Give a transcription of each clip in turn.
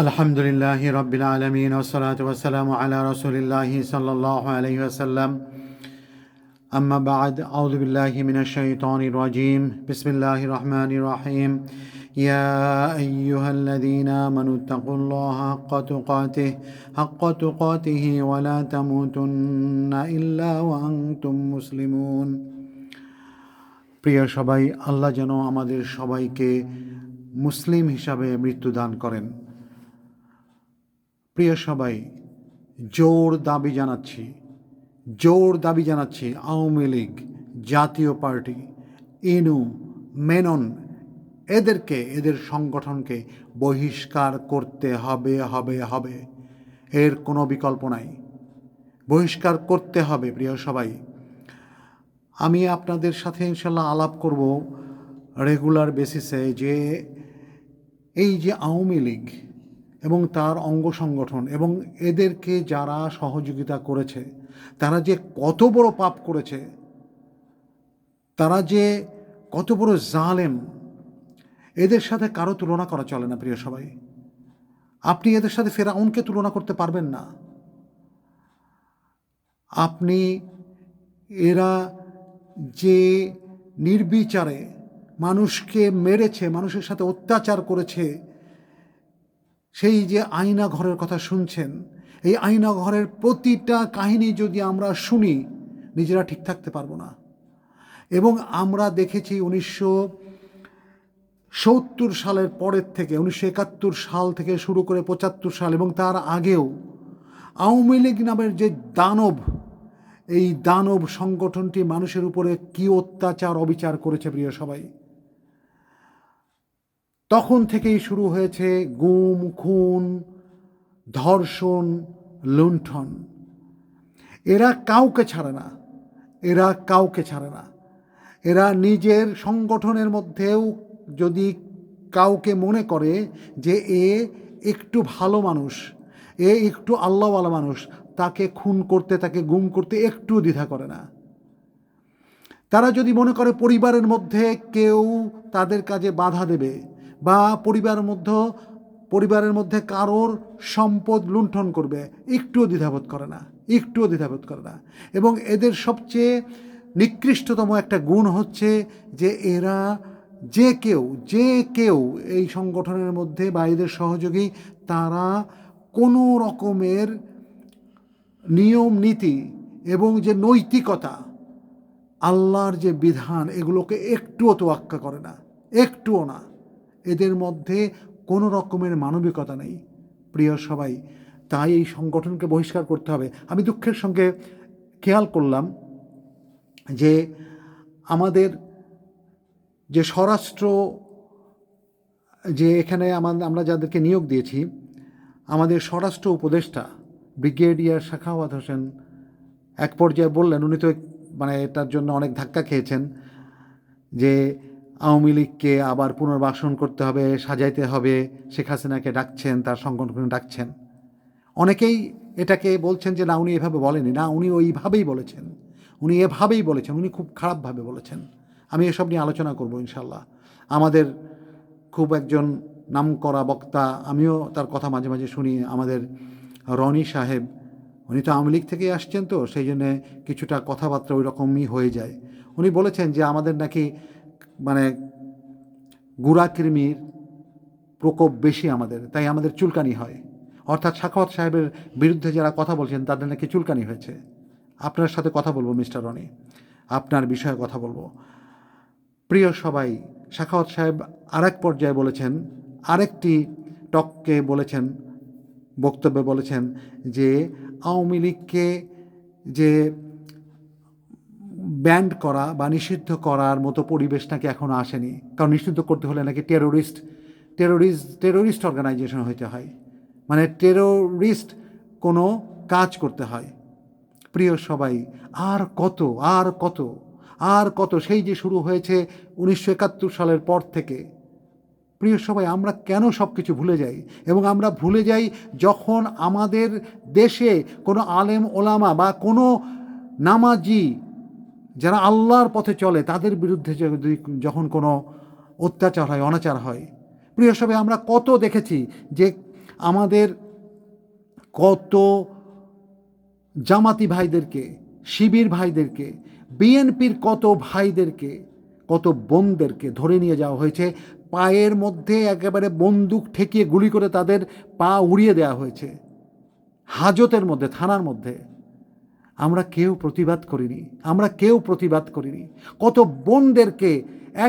আলহামদুলিল্লাহি রাব্বিল আলামিন ওয়াসসালাতু ওয়াসসালামু আলা রাসূলিল্লাহি সাল্লাল্লাহু আলাইহি ওয়াসাল্লাম আম্মা বা'দ আউযু বিল্লাহি মিনাশ শাইতানির রাজীম বিসমিল্লাহির রহমানির রহিম ইয়া আইয়ুহাল্লাযীনা আমানু তাকুল্লাহা হাক্কা তুকাতিহি ওয়া লা তামুতুন্না ইল্লা ওয়া আনতুম মুসলিমুন। প্রিয় সবাই, আল্লাহ যেন আমাদের সবাইকে মুসলিম হিসাবে মৃত্যুদান করেন। প্রিয় সবাই, জোর দাবি জানাচ্ছি আওয়ামী লীগ, জাতীয় পার্টি, ইনু, মেনন এদের সংগঠনকে বহিষ্কার করতে হবে। এর কোনো বিকল্প নাই, বহিষ্কার করতে হবে। প্রিয় সবাই, আমি আপনাদের সাথে ইনশাল্লাহ আলাপ করব রেগুলার বেসিসে যে এই যে আওয়ামী লীগ এবং তার অঙ্গ সংগঠন এবং এদেরকে যারা সহযোগিতা করেছে, তারা যে কত বড় পাপ করেছে, তারা যে কত বড় জালেম, এদের সাথে কারো তুলনা করা চলে না। প্রিয় সবাই, আপনি এদের সাথে ফেরাউনকে তুলনা করতে পারবেন না। আপনি এরা যে নির্বিচারে মানুষকে মেরেছে, মানুষের সাথে অত্যাচার করেছে, সেই যে আয়না ঘরের কথা শুনছেন, এই আয়না ঘরের প্রতিটা কাহিনী যদি আমরা শুনি, নিজেরা ঠিক থাকতে পারবো না। এবং আমরা দেখেছি 1970 সালের পরের থেকে, 1971 সাল থেকে শুরু করে 75 সাল এবং তার আগেও আওয়ামী লীগ নামের যে দানব, এই দানব সংগঠনটি মানুষের উপরে কী অত্যাচার অবিচার করেছে। প্রিয় সবাই, তখন থেকেই শুরু হয়েছে গুম, খুন, ধর্ষণ, লুণ্ঠন। এরা কাউকে ছাড়ে না। এরা নিজের সংগঠনের মধ্যেও যদি কাউকে মনে করে যে এ একটু ভালো মানুষ, এ একটু আল্লাহওয়ালা মানুষ, তাকে খুন করতে, তাকে গুম করতে একটু দ্বিধা করে না। তারা যদি মনে করে পরিবারের মধ্যে কেউ তাদের কাজে বাধা দেবে বা পরিবারের মধ্যে কারোর সম্পদ লুণ্ঠন করবে, একটুও দ্বিধাবোধ করে না। এবং এদের সবচেয়ে নিকৃষ্টতম একটা গুণ হচ্ছে যে এরা যে কেউ এই সংগঠনের মধ্যে বা এদের সহযোগী, তারা কোনো রকমের নিয়ম নীতি এবং যে নৈতিকতা, আল্লাহর যে বিধান, এগুলোকে একটুও তোয়াক্কা করে না, একটুও না। এদের মধ্যে কোনো রকমের মানবিকতা নেই। প্রিয় সবাই, তাই এই সংগঠনকে বহিষ্কার করতে হবে। আমি দুঃখের সঙ্গে খেয়াল করলাম যে আমাদের যে স্বরাষ্ট্র, যে এখানে আমরা যাদেরকে নিয়োগ দিয়েছি, আমাদের স্বরাষ্ট্র উপদেষ্টা ব্রিগেডিয়ার সাখাওয়াত হোসেন এক পর্যায়ে বললেন, উনি তো এটার জন্য অনেক ধাক্কা খেয়েছেন, যে আওয়ামী লীগকে আবার পুনর্বাসন করতে হবে, সাজাইতে হবে। শেখ হাসিনাকে ডাকছেন, তার সংগঠন ডাকছেন। অনেকেই এটাকে বলছেন যে না, উনি এভাবে বলেনি। না, উনি এভাবেই বলেছেন, উনি খুব খারাপভাবে বলেছেন। আমি এসব নিয়ে আলোচনা করব ইনশাল্লাহ। আমাদের খুব একজন নামকরা বক্তা, আমিও তার কথা মাঝে মাঝে শুনি, আমাদের রনি সাহেব, উনি তো আওয়ামী লীগ থেকেই আসছেন, তো সেই জন্যে কিছুটা কথাবার্তা ওই রকমই হয়ে যায়। উনি বলেছেন যে আমাদের নাকি গুড়াকৃমির প্রকোপ বেশি আমাদের, তাই আমাদের চুলকানি হয়। অর্থাৎ সাখাওয়াত সাহেবের বিরুদ্ধে যারা কথা বলছেন তাদের নাকি চুলকানি হয়েছে। আপনার সাথে কথা বলবো মিস্টার রনি, আপনার বিষয়ে কথা বলবো। প্রিয় সবাই, সাখাওয়াত সাহেব আরেক পর্যায়ে বলেছেন, আরেকটি টককে বলেছেন, বক্তব্যে বলেছেন যে আওয়ামী লীগকে যে ব্যান্ড করা বা নিষিদ্ধ করার মতো পরিবেশ নাকি এখনও আসেনি, কারণ নিষিদ্ধ করতে হলে নাকি টেরোরিস্ট অর্গানাইজেশন হইতে হয়, টেরোরিস্ট কোনো কাজ করতে হয়। প্রিয় সবাই, আর কত সেই যে শুরু হয়েছে 1971 সালের পর থেকে। প্রিয় সবাই, আমরা কেন সব কিছু ভুলে যাই? এবং আমরা ভুলে যাই যখন আমাদের দেশে কোনো আলেম ওলামা বা কোনো নামাজি যারা আল্লাহর পথে চলে, তাদের বিরুদ্ধে যখন কোনো অত্যাচার হয়, অনাচার হয়। প্রিয় সবাই, আমরা কত দেখেছি যে আমাদের কত জামাতি ভাইদেরকে, শিবির ভাইদেরকে, বিএনপির কত ভাইদেরকে, কত বোনদেরকে ধরে নিয়ে যাওয়া হয়েছে, পায়ের মধ্যে একেবারে বন্দুক ঠেকিয়ে গুলি করে তাদের পা উড়িয়ে দেওয়া হয়েছে হাজতের মধ্যে, থানার মধ্যে। আমরা কেউ প্রতিবাদ করিনি, আমরা কেউ প্রতিবাদ করিনি। কত বোনদেরকে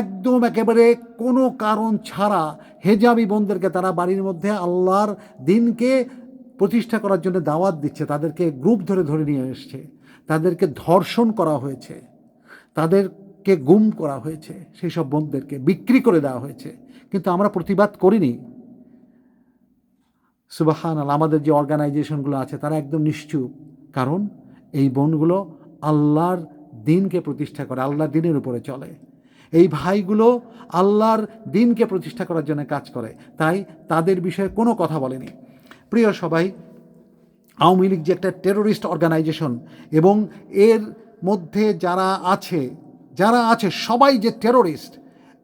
একদম একেবারে কোনো কারণ ছাড়া, হেজাবি বোনদেরকে তারা বাড়ির মধ্যে আল্লাহর দিনকে প্রতিষ্ঠা করার জন্য দাওয়াত দিচ্ছে, তাদেরকে গ্রুপ ধরে ধরে নিয়ে এসছে, তাদেরকে ধর্ষণ করা হয়েছে, তাদেরকে গুম করা হয়েছে, সেই সব বোনদেরকে বিক্রি করে দেওয়া হয়েছে, কিন্তু আমরা প্রতিবাদ করিনি। সুবহানাল্লাহ, আমাদের যে অর্গানাইজেশনগুলো আছে তারা একদম নিশ্চুপ, কারণ এই বোনগুলো আল্লাহর দিনকে প্রতিষ্ঠা করে, আল্লাহর দিনের উপরে চলে। এই ভাইগুলো আল্লাহর দিনকে প্রতিষ্ঠা করার জন্য কাজ করে, তাই তাদের বিষয়ে কোনো কথা বলেনি। প্রিয় সবাই, আওয়ামী লীগ যে একটা টেরোরিস্ট অর্গানাইজেশন, এবং এর মধ্যে যারা আছে সবাই যে টেরোরিস্ট,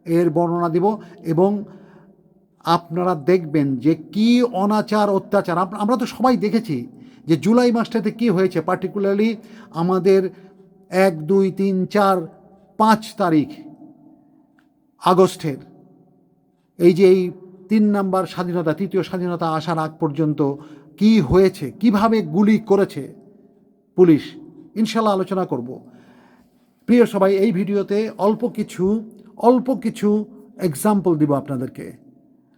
এর বর্ণনা দিব। এবং আপনারা দেখবেন যে কি অনাচার অত্যাচার আমরা তো সবাই দেখেছি যে জুলাই মাসটাতে কি হয়েছে, পার্টিকুলারলি আমাদের 1, 2, 3, 4, 5 তারিখ আগস্টের এই যে এই 3 নাম্বার স্বাধীনতা, তৃতীয় স্বাধীনতা আসার আগ পর্যন্ত কি হয়েছে, কিভাবে গুলি করেছে পুলিশ, ইনশাল্লাহ আলোচনা করব। প্রিয় সবাই, এই ভিডিওতে অল্প কিছু এক্সাম্পল দিব আপনাদেরকে।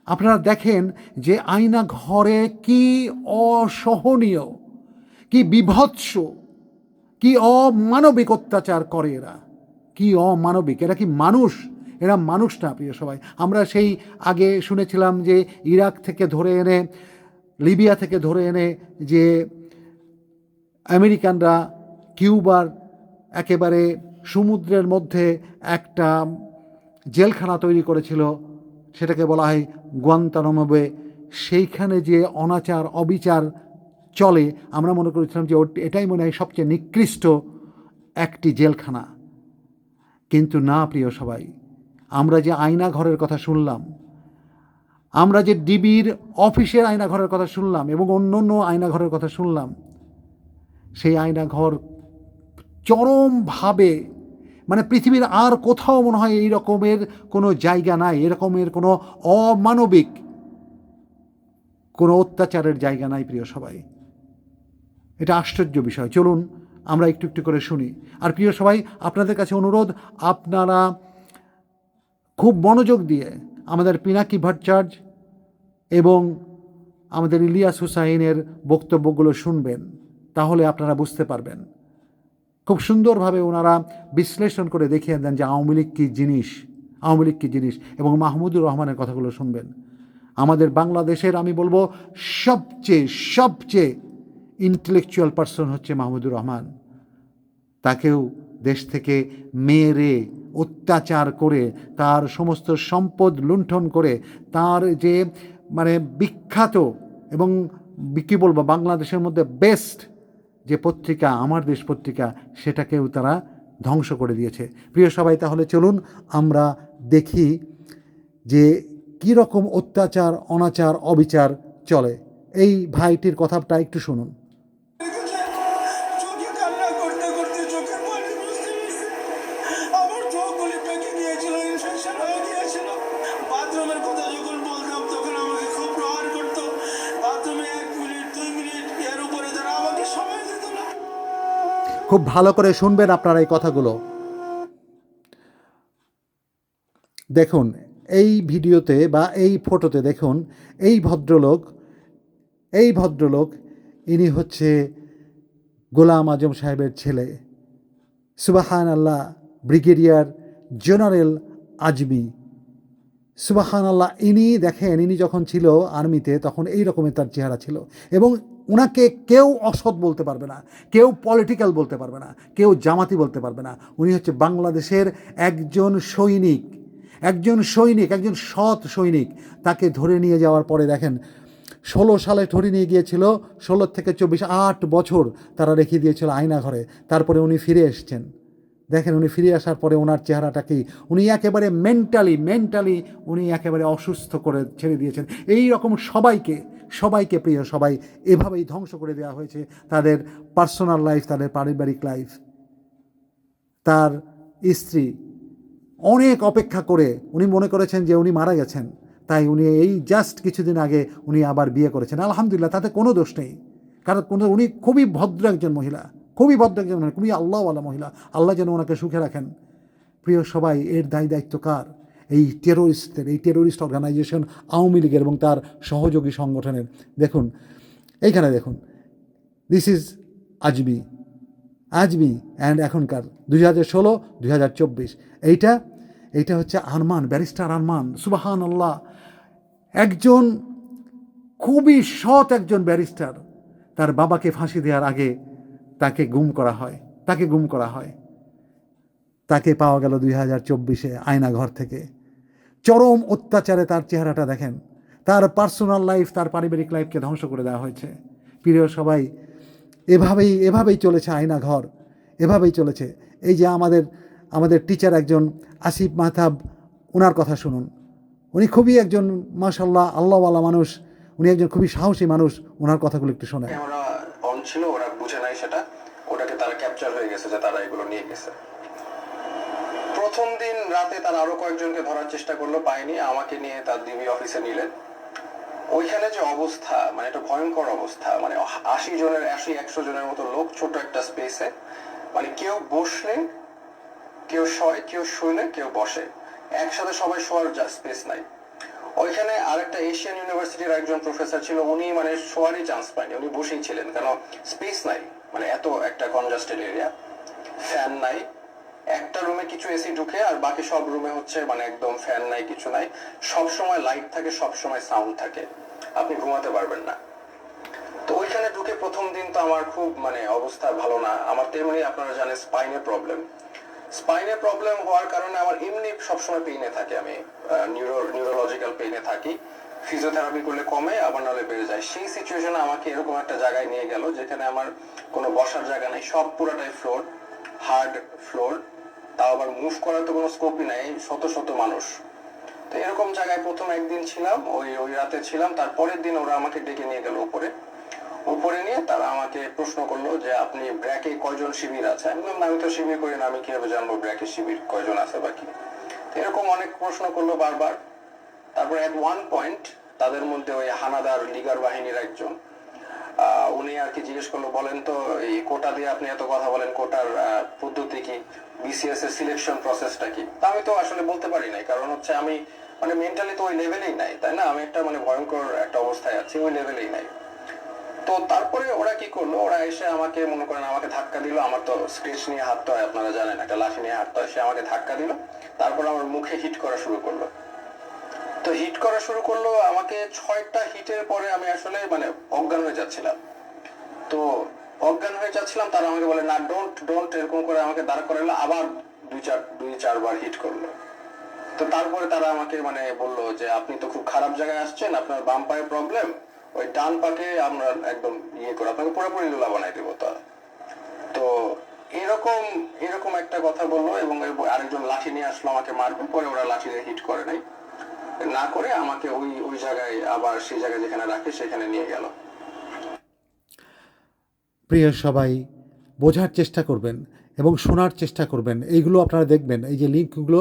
আপনারা দেখেন যে আয়না ঘরে কি অসহনীয়, কি বিভৎস, কি অমানবিক অত্যাচার করে এরা, কি অমানবিক। এরা কি মানুষ? এরা মানুষ না প্রিয় সবাই। আমরা সেই আগে শুনেছিলাম যে ইরাক থেকে ধরে এনে, লিবিয়া থেকে ধরে এনে যে আমেরিকানরা কিউবার একেবারে সমুদ্রের মধ্যে একটা জেলখানা তৈরি করেছিল, সেটাকে বলা হয় গুয়ান্তানামো বে। সেইখানে যে অনাচার অবিচার চলে, আমরা মনে করেছিলাম যে এটাই মনে হয় সবচেয়ে নিকৃষ্ট একটি জেলখানা, কিন্তু না প্রিয় সবাই। আমরা যে আয়না ঘরের কথা শুনলাম, আমরা যে ডিবির অফিসের আয়না ঘরের কথা শুনলাম এবং অন্য আয়না ঘরের কথা শুনলাম, সেই আয়না ঘর চরমভাবে, মানে পৃথিবীর আর কোথাও মনে হয় এই রকমের কোনো জায়গা নাই, এরকমের কোনো অমানবিক কোনো অত্যাচারের জায়গা নাই প্রিয় সবাই। এটা আশ্চর্য বিষয়। চলুন আমরা একটু একটু করে শুনি। আর প্রিয় সবাই, আপনাদের কাছে অনুরোধ, আপনারা খুব মনোযোগ দিয়ে আমাদের পিনাকি ভট্টাচার্য এবং আমাদের ইলিয়াস হুসাইনের বক্তব্যগুলো শুনবেন, তাহলে আপনারা বুঝতে পারবেন। খুব সুন্দরভাবে ওনারা বিশ্লেষণ করে দেখিয়ে দেন যে আওয়ামী লীগ কী জিনিস, এবং মাহমুদুর রহমানের কথাগুলো শুনবেন। আমাদের বাংলাদেশের আমি বলবো সবচেয়ে ইন্টেলেকচুয়াল পারসন হচ্ছে মাহমুদুর রহমান। তাকেও দেশ থেকে মেরে অত্যাচার করে, তার সমস্ত সম্পদ লুণ্ঠন করে, তার যে মানে বিখ্যাত এবং কী বলবো বাংলাদেশের মধ্যে বেস্ট যে পত্রিকা আমার দেশ পত্রিকা, সেটাকেও তারা ধ্বংস করে দিয়েছে। প্রিয় সবাই, তাহলে চলুন আমরা দেখি যে কী রকম অত্যাচার অনাচার অবিচার চলে। এই ভাইটির কথাটা একটু শুনুন। খুব ভালো করে শুনবেন আপনারা এই কথাগুলো। দেখুন এই ভিডিওতে বা এই ফটোতে দেখুন এই ভদ্রলোক ইনি হচ্ছে গোলাম আজম সাহেবের ছেলে, সুবহানাল্লাহ, ব্রিগেডিয়ার জেনারেল আজমি। সুবহানাল্লাহ, ইনি যখন ছিল আর্মিতে তখন এই রকমের তার চেহারা ছিল, এবং ওনাকে কেউ অসৎ বলতে পারবে না, কেউ পলিটিক্যাল বলতে পারবে না, কেউ জামাতি বলতে পারবে না। উনি হচ্ছে বাংলাদেশের একজন সৎ সৈনিক। তাকে ধরে নিয়ে যাওয়ার পরে দেখেন 16 সালে ধরে নিয়ে গিয়েছিল, 16 থেকে 24, 8 বছর তারা রেখে দিয়েছিল আয়না ঘরে। তারপরে উনি ফিরে এসছেন। দেখেন উনি ফিরে আসার পরে ওনার চেহারাটা কি, উনি একেবারে মেন্টালি উনি একেবারে অসুস্থ করে ছেড়ে দিয়েছেন। এই রকম সবাইকে প্রিয় সবাই এভাবেই ধ্বংস করে দেওয়া হয়েছে, তাদের পার্সোনাল লাইফ, তাদের পারিবারিক লাইফ। তার স্ত্রী অনেক অপেক্ষা করে উনি মনে করেছেন যে উনি মারা গেছেন, তাই উনি এই জাস্ট কিছুদিন আগে উনি আবার বিয়ে করেছেন। আলহামদুলিল্লাহ, তাতে কোনো দোষ নেই, কারণ উনি খুবই ভদ্র একজন মহিলা, খুবই ভদ্র একজন মহিলা, খুবই আল্লাহওয়ালা মহিলা। আল্লাহ যেন ওনাকে সুখে রাখেন। প্রিয় সবাই, এর দায়িত্ব কার? এই টেরোরিস্টদের, এই টেরোরিস্ট অর্গানাইজেশন আওয়ামী লীগের এবং তার সহযোগী সংগঠনের। দেখুন এইখানে দেখুন, দিস ইজ আজমি অ্যান্ড এখনকার 2016 2024 এইটা হচ্ছে আরমান, ব্যারিস্টার আরমান। সুবহান আল্লাহ, একজন খুবই সৎ একজন ব্যারিস্টার, তার বাবাকে ফাঁসি দেওয়ার আগে তাকে গুম করা হয়। তাকে পাওয়া গেল 2024 আয়নাঘর থেকে। চরম অত্যাচারে তার চেহারাটা দেখেন, তার পার্সোনাল লাইফ, তার পারিবারিক লাইফকে ধ্বংস করে দেওয়া হয়েছে। প্রিয় সবাই, এভাবেই চলেছে আয়নাঘর, এভাবেই চলেছে। এই যে আমাদের টিচার একজন আসিফ মাহতাব, ওনার কথা শুনুন। উনি খুবই একজন মাশাআল্লাহ আল্লাহওয়ালা মানুষ, উনি একজন খুবই সাহসী মানুষ। ওনার কথাগুলো একটু শোনেন। ক্যামেরা অন ছিল, ওরা বুঝে নাই সেটা, ওটাকে তারা ক্যাপচার হয়ে গেছে যে তারা এগুলো নিয়ে গেছে। প্রথম দিন রাতে তারা আরো কয়েকজনকে ধরার চেষ্টা করলো, পায়নি, আমাকে নিয়ে তার ডিবি অফিসে নিলেন। ওইখানে যে অবস্থা, মানে একটা ভয়ঙ্কর অবস্থা, মানে 80 100 জনের মতো লোক ছোট একটা স্পেসে, মানে কেউ বসলে, কেউ শয়, কেউ শুলে, কেউ বসে, একসাথে সবাই শোয়ার স্পেস নাই। ওইখানে আরেকটা এশিয়ান ইউনিভার্সিটির একজন প্রফেসর ছিল, উনি মানে শোয়ারই চান্স পায়নি, উনি বসেই ছিলেন, কারণ স্পেস নাই, মানে এত একটা কনজাস্টেড এরিয়া, ফ্যান নাই, একটা রুমে কিছু এসি ঢুকে আর বাকি সব রুমে হচ্ছে মানে একদম ফ্যান নাই, কিছু নাই, সব সময় লাইট থাকে, সব সময় সাউন্ড থাকে, আপনি ঘুমাতে পারবেন না। তো ওইখানে ঢুকে প্রথম দিন তো আমার খুব মানে অবস্থা ভালো না। আমার তেমনি আপনারা জানেন স্পাইনে প্রবলেম হওয়ার কারণে আমার এমনি সবসময় পেইনে থাকে, আমি নিউরোলজিক্যাল পেইনে থাকি। ফিজিওথেরাপি করলে কমে, আবার নাহলে বেড়ে যায়। সেই সিচুয়েশনে আমাকে এরকম একটা জায়গায় নিয়ে গেল যেখানে আমার কোনো বসার জায়গা নেই, সব পুরাটাই ফ্লোর, হার্ড ফ্লোর, তাও আবার মুভ করার তো কোনো স্কোপই নাই, শত শত মানুষ। তো এরকম জায়গায় প্রথম একদিন ছিলাম, ওই রাতে ছিলাম। তারপরের দিন ওরা আমাকে ডেকে নিয়ে গেল উপরে নিয়ে তারা আমাকে প্রশ্ন করলো যে আপনি ব্র্যাকে কয়জন শিবির আছে। আমি তো শিবির করি না, আমি কিভাবে জানবো ব্র্যাকে শিবির কয়জন আছে বা কি। এরকম অনেক প্রশ্ন করলো বারবার। তারপরে এট ওয়ান পয়েন্ট তাদের মধ্যে ওই হানাদার লিগার বাহিনীর একজন, উনি আর কি জিজ্ঞেস করলো, বলেন তো এই কোটা দিয়ে আপনি এত কথা বলেন, কোটার পদ্ধতি কি, বিসিএস এর সিলেকশন প্রসেসটা কি। আমি তো আসলে বলতে পারি নাই, কারণ হচ্ছে আমি মানে মেন্টালি তো ওই লেভেলেই নাই, তাই না, আমি একটা মানে ভয়ঙ্কর একটা অবস্থায় আছি, ওই লেভেলেই নাই। তো তারপরে ওরা কি করলো, ওরা এসে আমাকে মনে করেন আমাকে ধাক্কা দিল। আমার তো স্কেচ নিয়ে হাঁটতে হয়, আপনারা জানেন, একটা লাঠি নিয়ে হাঁটতে হয়। সে আমাকে ধাক্কা দিল, তারপর আমার মুখে হিট করা শুরু করলো। তো হিট করা শুরু করলো আমাকে, 6টা হিটের পরে আমি আসলে মানে অজ্ঞান হয়ে যাচ্ছিলাম। তো অজ্ঞান হয়ে যাচ্ছিলাম, তারা আমাকে বলে না ডোন্ট এরকম করে আমাকে দাঁড় করালো, আবার 2-4 বার হিট করলো। তো তারপরে তারা আমাকে মানে বললো যে আপনি তো খুব খারাপ জায়গায় আসছেন, আপনার বাম পায়ে প্রবলেম, ওই ডান পাকে আমরা একদম ইয়ে করে আপনাকে পুরোপুরি লোলা বানাই দেবো। তো এরকম একটা কথা বললো, এবং আরেকজন লাঠি নিয়ে আসলো আমাকে মারবে। পরে ওরা লাঠি দিয়ে হিট করে নাই, না করে আমাকে ওই জায়গায় আবার সেই জায়গায় যেখানে রাখে সেখানে নিয়ে গেল। প্রিয় সবাই, বোঝার চেষ্টা করবেন এবং শোনার চেষ্টা করবেন। এইগুলো আপনারা দেখবেন, এই যে লিঙ্কগুলো,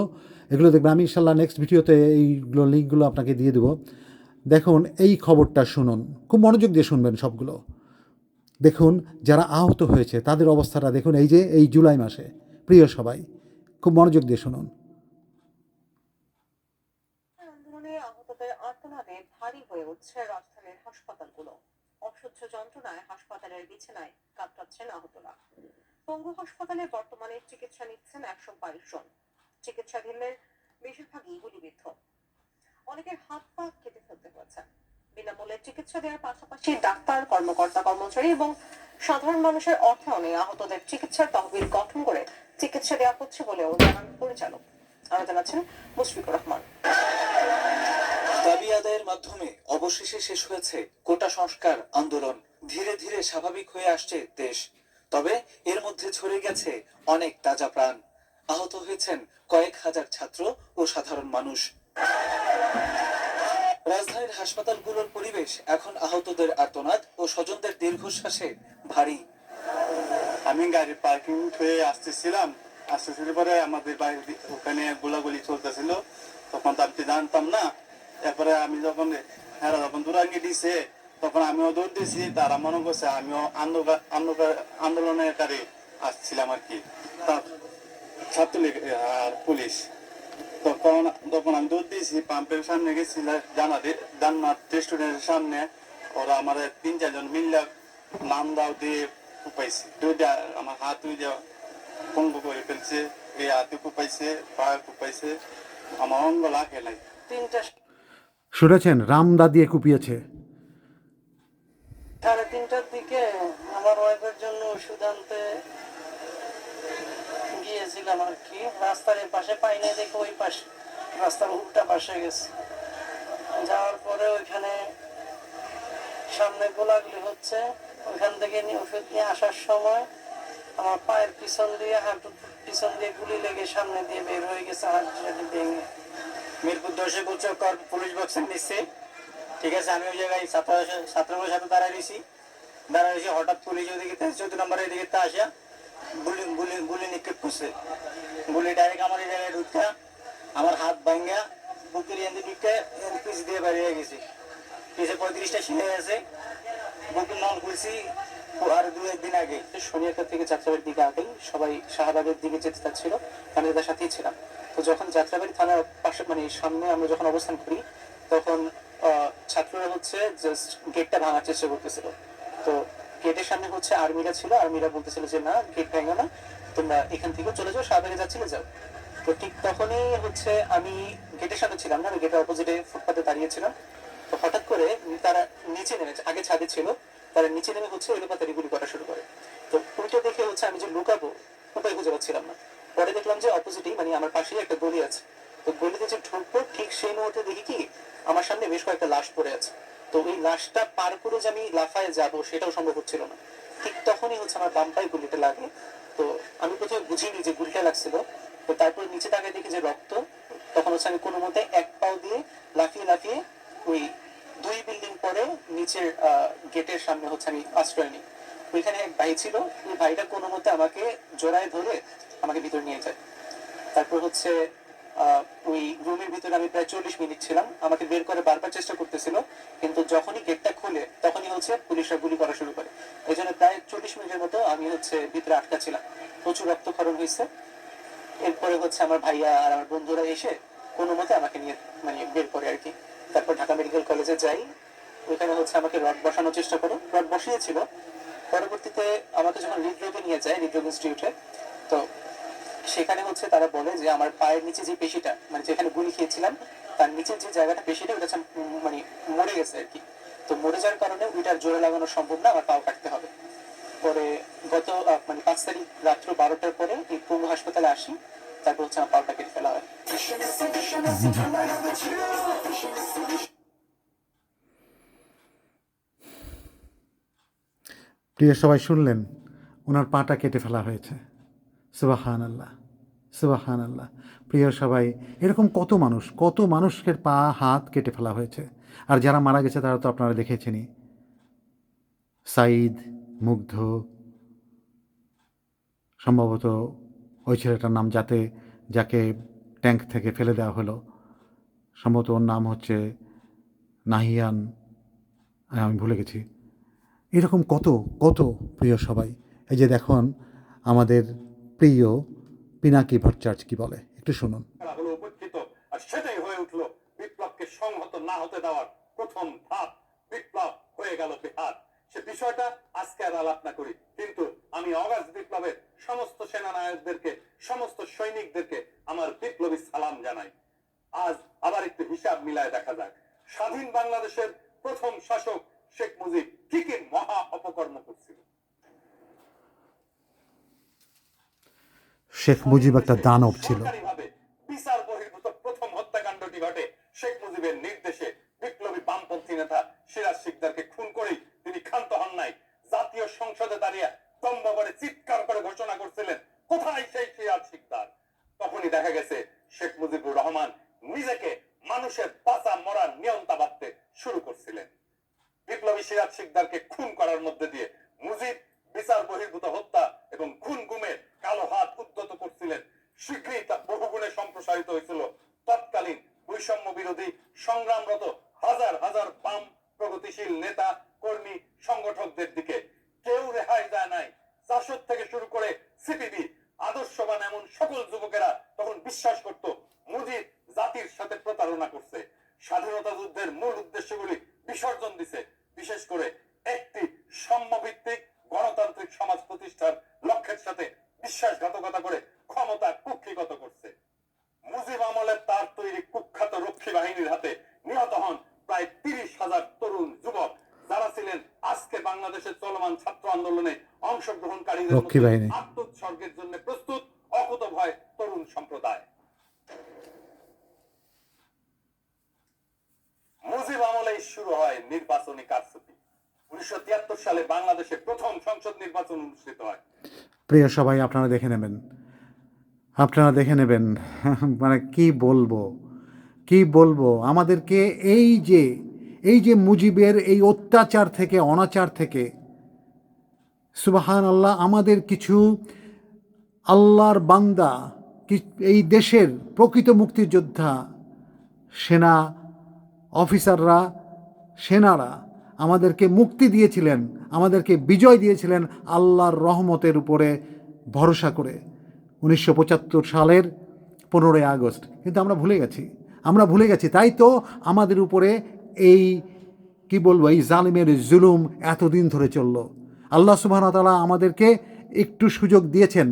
এগুলো দেখবেন। আমি ইনশাল্লাহ নেক্সট ভিডিওতে এইগুলো লিঙ্কগুলো আপনাকে দিয়ে দেবো। দেখুন, এই খবরটা শুনুন, খুব মনোযোগ দিয়ে শুনবেন সবগুলো। দেখুন, যারা আহত হয়েছে তাদের অবস্থাটা দেখুন, এই যে এই জুলাই মাসে। প্রিয় সবাই, খুব মনোযোগ দিয়ে শুনুন। আন্দোলনে আহতদের আর্তনাদে ভারী হয়ে উঠছে রাজধানীর হাসপাতালগুলো। অসহ্য যন্ত্রণায় হাসপাতালের বিছানায় কাতরাচ্ছেন আহতরা। পঙ্গু হাসপাতালে বর্তমানে চিকিৎসা নিচ্ছেন 122 জন। চিকিৎসাধীনদের বেশিরভাগই গুলিবিদ্ধ, অনেকের হাত পা কেটে ফেলতে হয়েছে। বিনামূল্যে চিকিৎসা দেওয়ার পাশাপাশি ডাক্তার, কর্মকর্তা, কর্মচারী এবং সাধারণ মানুষের অর্থায়নে আহতদের চিকিৎসার তহবিল গঠন করে চিকিৎসা দেওয়া হচ্ছে বলেও জানান পরিচালক। আরো জানাচ্ছেন মুশফিকুর রহমান। দাবি আদায়ের মাধ্যমে অবশেষে শেষ হয়েছে কোটা সংস্কার আন্দোলন। ধীরে ধীরে স্বাভাবিক হয়ে আসছে দেশ, তবে এর মধ্যে ঝরে গেছে অনেক তাজা প্রাণ। আহত হয়েছেন কয়েক হাজার ছাত্র ও সাধারণ মানুষ। রাজধানীর হাসপাতালগুলোর পরিবেশ এখন আহতদের আর্তনাদ ও স্বজনদের দীর্ঘশ্বাসে ভারী। আমি গাড়ি পার্কিং হয়ে আসতেছিলাম পরে আমাদের বাড়ির ওখানে গোলাগুলি চলতেছিল, তখন তো আমি জানতাম না। এরপরে আমি যখন এরা যখন দূরাঙ্গি দিছে তখন আমিও দৌড় দিয়েছি, তারা মনে করছে আমিও আন্দোলনকারী আসছিলাম আর কি, ছাত্রলীগ আর পুলিশ। তখন তখন আমি দৌড় দিয়েছি, পাম্পের সামনে গেছি, জান্নাত রেস্টুরেন্টের সামনে। ওরা আমার 3-4 জন মিললে নাম দাও দিয়ে কুপাইছে, আমার হাত পঙ্গু করে ফেলছে, এই হাতে কুপাইছে, পা কুপাইছে, আমার অঙ্গ লাগে নাই। শুনেছেন রামদা দিয়ে কুপিয়েছে। 3:30টার দিকে আমার ওয়াইফের জন্য ওষুধ আনতে গিয়েছিলাম আর কি। রাস্তার এই পাশে পাই নাই দেখে ওই পাশে রাস্তার উল্টা পাশে গেছে। যাওয়ার পরে ওইখানে সামনে গোলাগুলি হচ্ছে, ওইখান থেকে ওষুধ নিয়ে আসার সময় আমার পায়ের পিছন দিয়ে, হাঁটুর পিছন দিয়ে গুলি লেগে সামনে দিয়ে বের হয়ে গেছে, হাত ভেঙে। মিরপুর 10 গোচর পুলিশ বক্সিং নিচ্ছে, ঠিক আছে। আমি ওই জায়গায় ছাত্রগুলোর সাথে দাঁড়াইছি, হঠাৎ পুলিশ ওদিকে 14 নম্বরের দিকে আসা গুলি নিক্ষেপ করছে। গুলি ডাইরেক্ট আমার এই জায়গায় ঢুকা আমার হাত ভাঙ্গা বুকের এন্দি দিকে পিছ দিয়ে বেরিয়ে গেছি। পিছে 35টা ছিঁড়ে আছে, বুকের নল খুলছি আর 2-1 দিন আগে। শনিয়ারকা থেকে যাত্রাবাড়ির দিকে আগেই সবাই শাহবাগের দিকে যেতে চাচ্ছিল, আমি তাদের সাথেই ছিলাম। তো যখন যাত্রাবাড়ি থানার পাশে মানে সামনে আমরা যখন অবস্থান করি, তখন ছাত্ররা হচ্ছে জাস্ট গেটটা ভাঙার চেষ্টা করতেছিল। তো গেটের সামনে হচ্ছে আর্মিরা ছিল, আর্মিরা বলতেছিল যে না, গেট ভেঙো না, তোমরা এখান থেকে চলে যাও, শাহবাগে যাচ্ছিলে যাও। তো ঠিক তখনই হচ্ছে আমি গেটের সামনে ছিলাম না, আমি গেটের অপোজিটে ফুটপাতে দাঁড়িয়েছিলাম। তো হঠাৎ করে তারা নিচে নেমে, আগে ছাদে ছিল, তারা নিচে নেমে হচ্ছে এলোপাতাড়ি গুলি করা শুরু করে। তো উল্টো দেখে হচ্ছে আমি যে লুকাবো উপায় খুঁজে পাচ্ছিলাম না। পরে দেখলাম যে অপোজিটেই মানে আমার পাশেই একটা গলি আছে। তো গলিতে যে ঢুকবো ঠিক সেই মুহূর্তে দেখি কি আমার সামনে বেশ কয়েকটা লাশ পড়ে আছে। তো ওই লাশটা পার করে যে আমি লাফায় যাবো সেটাও সম্ভব হচ্ছিল না। ঠিক তখনই হচ্ছে আমার বাম পায়ে গুলিটা লাগে। তো আমি প্রথমে বুঝিনি যে গুলিটা লাগছিল। তো তারপর নিচে তাকায় দেখি যে রক্ত। তখন হচ্ছে আমি কোনো মতে এক পাও দিয়ে লাফিয়ে লাফিয়ে ওই 2 বিল্ডিং পরে নিচের গেটের সামনে হচ্ছে আমি আশ্রয় নিই। ওইখানে এক ভাই ছিল, ওই ভাইটা কোনো মতে আমাকে জোড়ায় ধরে আমাকে ভিতরে নিয়ে যায়। তারপর হচ্ছে ওই রুমের ভিতরে আমি প্রায় 40 মিনিট ছিলাম। আমাকে বের করে বারবার চেষ্টা করতেছিল, কিন্তু যখনই গেটটা খুলে তখনই হচ্ছে পুলিশরা গুলি করা শুরু করে। এই জন্য প্রায় 40 মিনিটের মতো আমি হচ্ছে ভিতরে আটকা ছিলাম, প্রচুর রক্তক্ষরণ হয়েছে। এরপরে হচ্ছে আমার ভাইয়া আর আমার বন্ধুরা এসে কোনো মতে আমাকে নিয়ে মানে বের করে আর কি। তারপর ঢাকা মেডিকেল কলেজে যাই, ওইখানে হচ্ছে আমাকে রড বসানোর চেষ্টা করে, রড বসিয়েছিল। পরবর্তীতে আমাকে যখন হৃদরোগে নিয়ে যায়, হৃদরোগ ইনস্টিটিউটে, তো সেখানে হচ্ছে তারা বলে যে আমার পায়ের নিচে যে পেশিটা মানে যেখানে গুলি খেয়েছিলাম তার নিচের যে জায়গাটা পেশিটা ওটা মানে মরে গেছে আর কি। তো মরে যাওয়ার কারণে ওইটার জোরে লাগানো সম্ভব না, আমার পাও কাটতে হবে। পরে গত মানে 5 তারিখ রাত্র 12টার পরে এই পঙ্গু হাসপাতালে আসি, তারপর হচ্ছে আমার পাওটা কেটে ফেলা হয়। প্রিয় সবাই শুনলেন, ওনার পাটা কেটে ফেলা হয়েছে। সুবহান আল্লাহ, সুবহান আল্লাহ। প্রিয় সবাই, এরকম কত মানুষের পা হাত কেটে ফেলা হয়েছে। আর যারা মারা গেছে তারা তো আপনারা দেখেছেনই, সাইদ, মুগ্ধ, সম্ভবত ওই ছেলেটার নাম যাকে ট্যাঙ্ক থেকে ফেলে দেওয়া হলো, সম্ভবত ওর নাম হচ্ছে নাহিয়ান, আমি ভুলে গেছি। এরকম কত প্রিয় সবাই। এই যে দেখুন আমাদের প্রিয় পিনাকি ভট্টাচার্য কি বলে, একটু শুনুন। হলো উপেক্ষিত, আর সেটাই হয়ে উঠলো বিপ্লবকে সংহত না হতে দেওয়ার প্রথম ধাপ। বিপ্লব হয়ে গেল বেহাত। সে বিষয়টা আজকে আর আলাপ না করি, কিন্তু আমি অগাস্ট বিপ্লবের সমস্ত সেনানায়কদেরকে, সমস্ত সৈনিকদেরকে আমার বিপ্লবী সালাম জানাই। আজ আবার একটু হিসাব মিলায় দেখা যাক, স্বাধীন বাংলাদেশের প্রথম শাসক শেখ মুজিব কি কি মহা অপকর্ম করছিল। শেখ মুজিব একটা দানব ছিল। বিচার বহির্ভূত প্রথম হত্যাকাণ্ডটি ঘটে শেখ মুজিবের নির্দেশে। বিপ্লবী বামপন্থী নেতা সিরাজ শিকদারকে খুন করেই তিনি ক্ষান্ত হন নাই। জাতীয় সংসদে দাঁড়িয়ে তম্বা করে চিৎকার করে ঘোষণা করছিলেন, কোথায় সেই সিরাজ শিকদার? তখনই দেখা গেছে শেখ মুজিবুর রহমান নিজেকে মানুষের বাঁচা মরার নিয়ন্তা ভাবতেন। শিকদারকে খুন করার মধ্যে দিয়ে মুজিব বিচার বহির্ভূত হত্যা এবং খুন গুমের কালো হাত উদ্যত করছিলেন। শীঘ্রই তা বহুগুণে সম্প্রসারিত হয়েছিল তৎকালীন বৈষম্য বিরোধী সংগ্রামরত হাজার হাজার বাম প্রগতিশীল নেতা কর্মী সংগঠকদের দিকে। কেউ রেহাই যায় নাই। জাসদ থেকে শুরু করে সিপিবি আদর্শবান এমন সকল যুবকেরা তখন বিশ্বাস করত মুজিব জাতির সাথে প্রতারণা করছে, স্বাধীনতা যুদ্ধের মূল উদ্দেশ্যগুলি বিসর্জন দিছে, বিশেষ করে একটি সাম্যভিত্তিক গণতান্ত্রিক সমাজ প্রতিষ্ঠার লক্ষ্যের সাথে বিশ্বাসঘাতকতা করে ক্ষমতা কুক্ষিগত করছে। মুজিব আমলে তার তৈরি কুখ্যাত রক্ষী বাহিনীর হাতে নিহত হন প্রায় 30,000 তরুণ যুবক, যারা ছিলেন আজকে বাংলাদেশের চলমান ছাত্র আন্দোলনে অংশগ্রহণকারীদের রক্ষী বাহিনী। আত্মোৎসর্গের জন্য প্রস্তুত অকুতভয় তরুণ সম্প্রদায়। মুজিব আমলেই শুরু হয় নির্বাচনী কারচুপি। 1973 সালে বাংলাদেশে প্রথম সংসদ নির্বাচন অনুষ্ঠিত হয়। প্রিয় সবাই, আপনারা দেখে নেবেন মানে কি বলবো আমাদেরকে এই যে মুজিবের এই অত্যাচার থেকে, অনাচার থেকে সুবহানাল্লাহ, আমাদের কিছু আল্লাহর বান্দা, এই দেশের প্রকৃত মুক্তিযোদ্ধা সেনা অফিসাররা, সেনারা আমাদেরকে মুক্তি দিয়েছিলেন, আমাদেরকে বিজয় দিয়েছিলেন আল্লাহর রহমতের উপরে ভরসা করে 1975 সালের 15ই আগস্ট। কিন্তু আমরা ভুলে গেছি। তাই তো আমাদের উপরে এই এই জালিমের জুলুম এতদিন ধরে চলল। আল্লাহ সুবহানাহু ওয়া তাআলা আমাদেরকে একটু সুযোগ দিয়েছেন,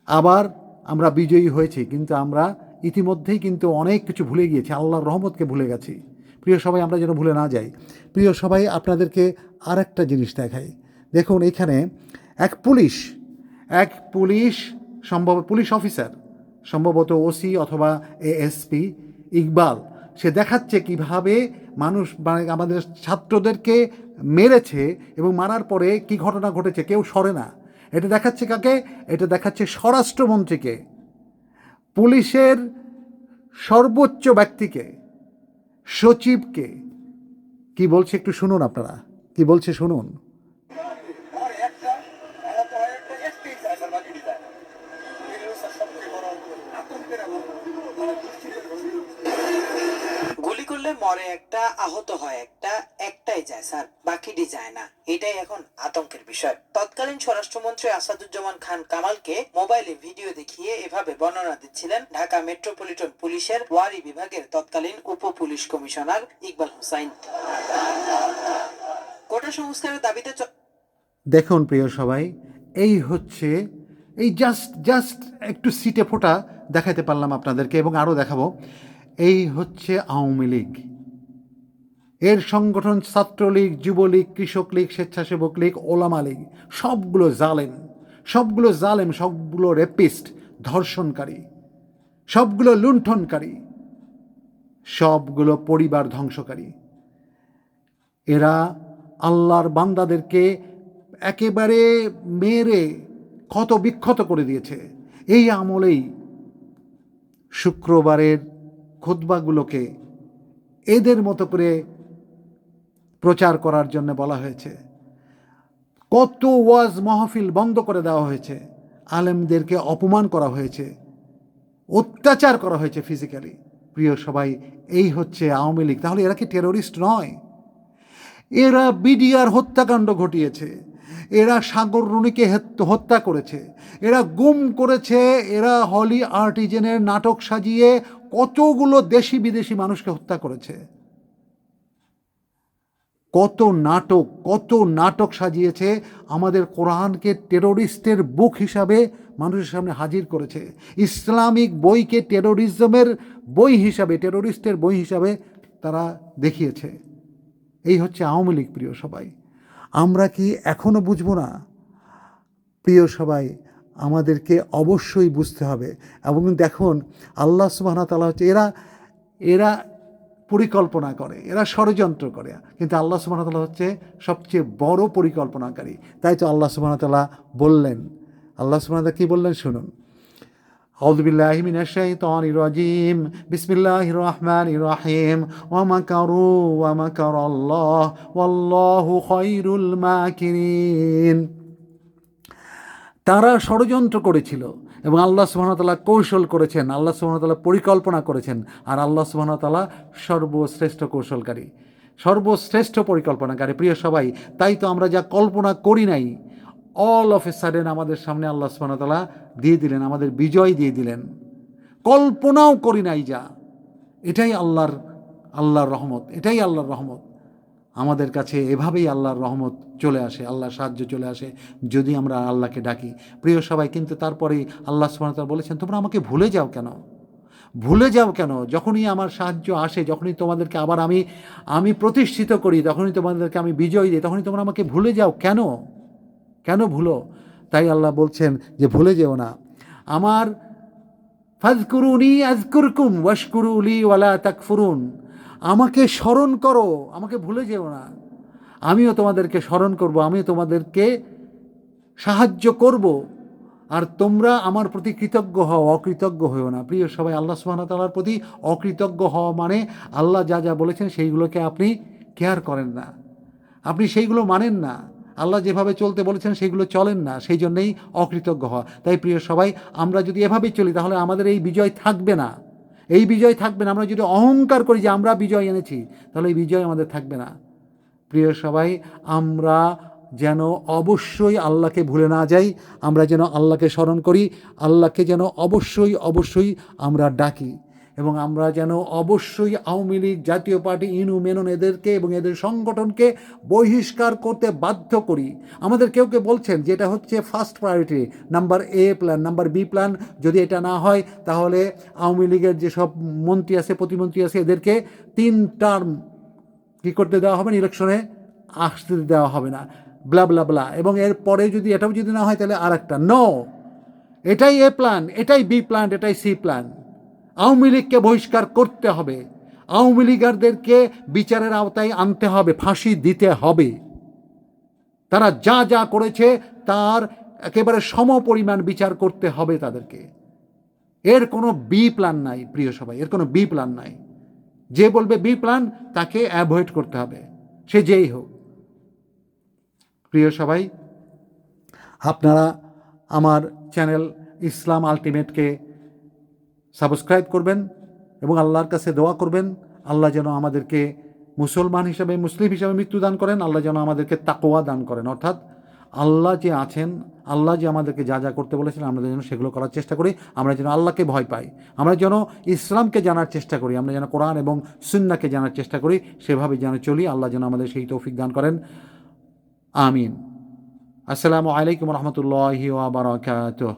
আবার আমরা বিজয়ী হয়েছি, কিন্তু আমরা ইতিমধ্যেই কিন্তু অনেক কিছু ভুলে গিয়েছি, আল্লাহর রহমতকে ভুলে গেছি। প্রিয় সবাই, আমরা যেন ভুলে না যাই। প্রিয় সবাই, আপনাদেরকে আর একটা জিনিস দেখাই। দেখুন, এখানে এক পুলিশ পুলিশ অফিসার, সম্ভবত ওসি অথবা এএসপি ইকবাল, সে দেখাচ্ছে কিভাবে মানুষ আমাদের ছাত্রদেরকে মেরেছে এবং মারার পরে কি ঘটনা ঘটেছে, কেউ সরে না। এটা দেখাচ্ছে কাকে? এটা দেখাচ্ছে স্বরাষ্ট্রমন্ত্রীকে, পুলিশের সর্বোচ্চ ব্যক্তিকে, সচিবকে। কি বলছে একটু শুনুন আপনারা, কি বলছে শুনুন। গুলি করলে মরে একটা, আহত হয় একটা, একটাই যায় স্যার, বাকিটি যায় না। এটাই এখন আতঙ্কের বিষয়। তৎকালীন স্বরাষ্ট্রমন্ত্রী আসাদুজ্জামান খান কামালকে মোবাইলে ভিডিও দেখিয়ে এভাবে বর্ণনা দিচ্ছিলেন ঢাকা মেট্রোপলিটন পুলিশের ওয়ারি বিভাগের তৎকালীন উপ পুলিশ কমিশনার ইকবাল হোসাইন। কোটা সংস্কারের দাবিতে দেখুন প্রিয় সবাই, এই হচ্ছে এই জাস্ট একটু সিটে ফোটা দেখাতে পারলাম আপনাদেরকে, এবং আরও দেখাবো। এই হচ্ছে আওয়ামী লীগ, এর সংগঠন ছাত্রলীগ, যুবলীগ, কৃষক লীগ, স্বেচ্ছাসেবক লীগ, ওলামা লীগ, সবগুলো জালেম, সবগুলো রেপিস্ট, ধর্ষণকারী, সবগুলো লুণ্ঠনকারী, সবগুলো পরিবার ধ্বংসকারী। এরা আল্লাহর বান্দাদেরকে একেবারে মেরে ক্ষত বিক্ষত করে দিয়েছে। এই আমলেই শুক্রবারের খুতবাগুলোকে এদের মতো করে প্রচার করার জন্য বলা হয়েছে। কত ওয়াজ মাহফিল বন্ধ করে দেওয়া হয়েছে, আলেমদেরকে অপমান করা হয়েছে, অত্যাচার করা হয়েছে ফিজিক্যালি। প্রিয় সবাই, এই হচ্ছে আওয়ামী লীগ। তাহলে এরা কি টেরোরিস্ট নয়? এরা বিডিআর হত্যাকাণ্ড ঘটিয়েছে, এরা সাগর রুনিকে হত্যা করেছে, এরা গুম করেছে, এরা হলি আর্টিজেনের নাটক সাজিয়ে কতগুলো দেশি বিদেশি মানুষকে হত্যা করেছে। কত নাটক সাজিয়েছে, আমাদের কোরআনকে টেরোরিস্টের বুক হিসাবে মানুষের সামনে হাজির করেছে, ইসলামিক বইকে টেরোরিজমের বই হিসাবে, টেরোরিস্টের বই হিসাবে তারা দেখিয়েছে। এই হচ্ছে আওয়ামী লীগ। প্রিয় সবাই, আমরা কি এখনও বুঝবো না? প্রিয় সবাই, আমাদেরকে অবশ্যই বুঝতে হবে। এবং দেখুন, আল্লাহ সুবহানাহু ওয়া তাআলা হচ্ছে, এরা পরিকল্পনা করে, এরা ষড়যন্ত্র করে, কিন্তু আল্লাহ সুবহানাহু ওয়া তাআলা হচ্ছে সবচেয়ে বড় পরিকল্পনাকারী। তাই তো আল্লাহ সুবহানাহু ওয়া তাআলা বললেন, আল্লাহ সুবহানাহু ওয়া তাআলা কী বললেন শুনুন। أعوذ بالله من الشيطان الرجيم بسم الله الرحمن الرحيم ومكروا ومكر الله والله خير الماكرين তারা ষড়যন্ত্র করেছিল এবং আল্লাহ সুবহানাহু ওয়া তাআলা কৌশল করেছেন, আল্লাহ সুবহানাহু ওয়া তাআলা পরিকল্পনা করেছেন, আর আল্লাহ সুবহানাহু ওয়া তাআলা সর্বশ্রেষ্ঠ কৌশলকারী, সর্বশ্রেষ্ঠ পরিকল্পনাকারী। প্রিয় সবাই, তাই তো আমরা যা কল্পনা করি নাই, অল অফ এ সাডেন আমাদের সামনে আল্লাহ সুবহানাহু ওয়া তাআলা দিয়ে দিলেন, আমাদের বিজয় দিয়ে দিলেন। কল্পনাও করি নাই যা, এটাই আল্লাহর রহমত, এটাই আল্লাহর রহমত। আমাদের কাছে এভাবেই আল্লাহর রহমত চলে আসে, আল্লাহর সাহায্য চলে আসে যদি আমরা আল্লাহকে ডাকি। প্রিয় সবাই, কিন্তু তারপরেই আল্লাহ সুবহানাহু ওয়া তাআলা বলেছেন, তোমরা আমাকে ভুলে যাও কেন? ভুলে যাও কেন? যখনই আমার সাহায্য আসে, যখনই তোমাদেরকে আবার আমি প্রতিষ্ঠিত করি, তখনই তোমাদেরকে আমি বিজয় দিই, তখনই তোমরা আমাকে ভুলে যাও কেন? কেন ভুলো? তাই আল্লাহ বলছেন যে ভুলে যেও না। আমার ফাযকুরুনি আযকুরকুম ওয়াশকুরু লি ওয়ালা তাকফুরুন, আমাকে স্মরণ করো, আমাকে ভুলে যেও না, আমিও তোমাদেরকে স্মরণ করব, আমিও তোমাদেরকে সাহায্য করব, আর তোমরা আমার প্রতি কৃতজ্ঞ হও, অকৃতজ্ঞ হও না। প্রিয় সবাই, আল্লাহ সুবহানাহু ওয়া তাআলার প্রতি অকৃতজ্ঞ হওয়া মানে আল্লাহ যা যা বলেছেন সেইগুলোকে আপনি কেয়ার করেন না, আপনি সেইগুলো মানেন না, আল্লাহ যেভাবে চলতে বলেছেন সেইগুলো চলেন না, সেই জন্যেই অকৃতজ্ঞ হওয়া। তাই প্রিয় সবাই, আমরা যদি এভাবেই চলি তাহলে আমাদের এই বিজয় থাকবে না, এই বিজয় থাকবে না। আমরা যদি অহংকার করি যে আমরা বিজয় এনেছি, তাহলে এই বিজয় আমাদের থাকবে না। প্রিয় সবাই, আমরা যেন অবশ্যই আল্লাহকে ভুলে না যাই, আমরা যেন আল্লাহকে স্মরণ করি, আল্লাহকে যেন অবশ্যই আমরা ডাকি, এবং আমরা যেন অবশ্যই আওয়ামী লীগ, জাতীয় পার্টি, ইনু মেনন এদেরকে এবং এদের সংগঠনকে বহিষ্কার করতে বাধ্য করি। আমাদের কেউ বলছেন যে এটা হচ্ছে first priority, number A plan, number B plan. যদি এটা না হয় তাহলে আওয়ামী লীগের যেসব মন্ত্রী আছে, প্রতিমন্ত্রী আছে, এদেরকে 3 টার্ম কী করতে দেওয়া হবে না, ইলেকশনে আসতে দেওয়া হবে না, ব্লা ব্লা ব্লা। এবং এরপরে যদি এটাও যদি না হয় তাহলে আর একটা নো, এটাই এ প্ল্যান, এটাই বি প্ল্যান, এটাই সি প্ল্যান। আওয়ামী লীগকে বহিষ্কার করতে হবে, আওয়ামী লীগারদেরকে বিচারের আওতায় আনতে হবে, ফাঁসি দিতে হবে। তারা যা যা করেছে তার একেবারে সমপরিমাণ বিচার করতে হবে তাদেরকে। এর কোনো বি প্ল্যান নাই প্রিয় সবাই, এর কোনো বি প্ল্যান নাই। যে বলবে বি প্ল্যান তাকে অ্যাভয়েড করতে হবে, সে যেই হোক। প্রিয় সবাই, আপনারা আমার চ্যানেল ইসলাম আলটিমেটকে সাবস্ক্রাইব করবেন এবং আল্লাহর কাছে দোয়া করবেন, আল্লাহ যেন আমাদেরকে মুসলমান হিসাবে, মুসলিম হিসাবে মৃত্যু দান করেন, আল্লাহ যেন আমাদেরকে তাকওয়া দান করেন। অর্থাৎ আল্লাহ যে আছেন, আল্লাহ যে আমাদেরকে যা যা করতে বলেছেন আমরা যেন সেগুলো করার চেষ্টা করি, আমরা যেন আল্লাহকে ভয় পাই, আমরা যেন ইসলামকে জানার চেষ্টা করি, আমরা যেন কোরআন এবং সুন্নাহকে জানার চেষ্টা করি, সেভাবে যেন চলি। আল্লাহ যেন আমাদের সেই তৌফিক দান করেন। আমিন। আসসালামু আলাইকুম রহমতুল্লাহি ওয়া বারাকাতুহু।